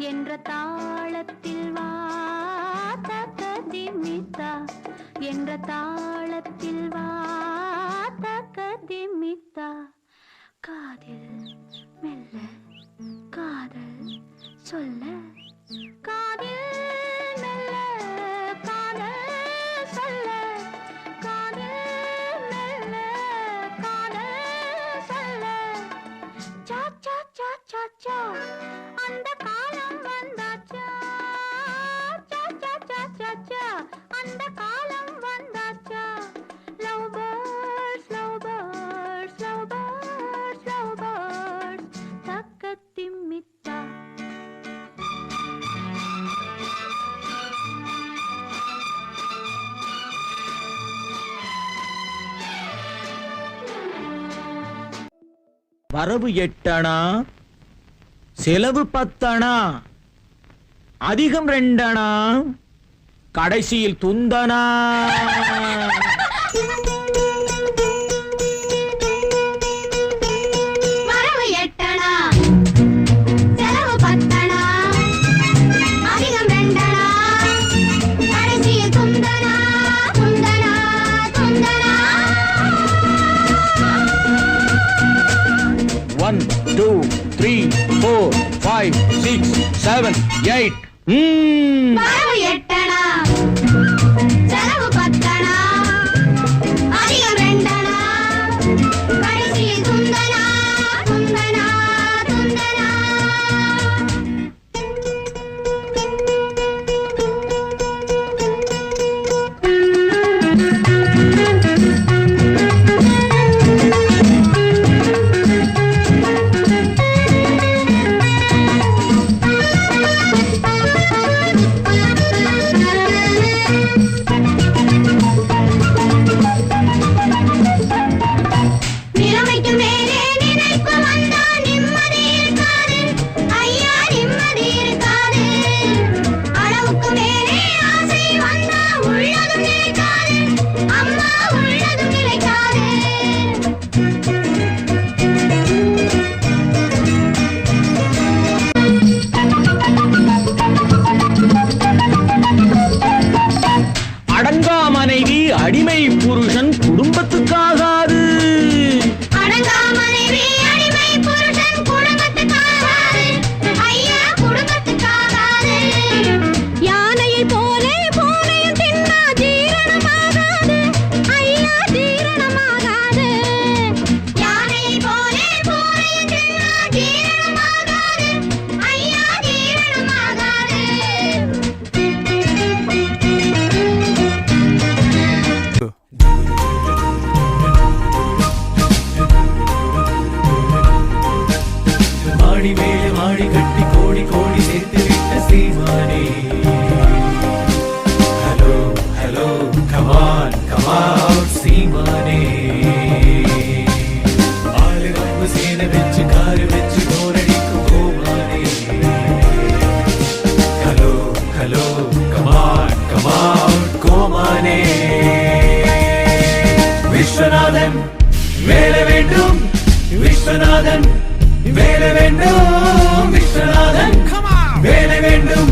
என்ற தாளத்தில் வா தக்கதிமித்தா என்ற தாளத்தில் வா தக்கதிமித்தா காதில் மெல்ல காதல் சொல்ல காதில் மெல்ல காதல் சொல்ல காதில் மெல்ல காதல் சொல்ல சா சா சா சா சா அந்த காலம் வந்தாச்சா சா சா சா சா சா அந்த காலம் வந்தாச்சா love birds love birds love birds love birds தக்கதிமித்தா வரவு 8 அணா செலவு 10 அணா அதிகம் 2 அணா கடைசியில் துந்தனா வரவு 8 அணா செலவு 10 அணா அதிகம் 2 அணா கடைசியில் துந்தனா துந்தனா துந்தனா 1 2 3 4 5 6 7 8 வரவு 8 அணா செலவு 10 அணா அதிகம் 2 அணா கடைசியில் துந்தனா துந்தனா துந்தனா நிலைமைக்கு மேலே நினைப்பு வந்தா நிம்மதி இருக்காது ஐயா நிம்மதி இருக்காது அளவுக்கு மேலே ஆசை வந்தா உள்ளதும் நிலைக்காது அம்மா உள்ளதும் நிலைக்காது அடங்கா மனைவி அடிமை புருஷன் குடும்பத்துக்காகாது அடங்கா மனைவி அடிமை புருஷன் குடும்பத்துக்காகாது ஐயா குடும்பத்துக்காகாது யானையை போலே பூனையும் தின்னா ஜீரணமாகாது ஐயா ஜீரணமாகாது யானையை போலே பூனையும் தின்னா ஜீரணமாகாது ஐயா ஜீரணமாகாது மாடி மேலே மாடி கட்டி கோடி கோடி சேர்த்து விட்ட சீமானே ஹலோ ஹலோ கமான் கமான் சீமானே ஆளு கம்பு சேனை வச்சு காரு வச்சு போரடிக்கும் கோமானே ஹலோ ஹலோ கமான் கமான் கோமானே விஸ்வநாதன் வேலை வேண்டும் விஸ்வநாதன் வேலை வேண்டும் விஸ்வநாதன் வேலை வேண்டும்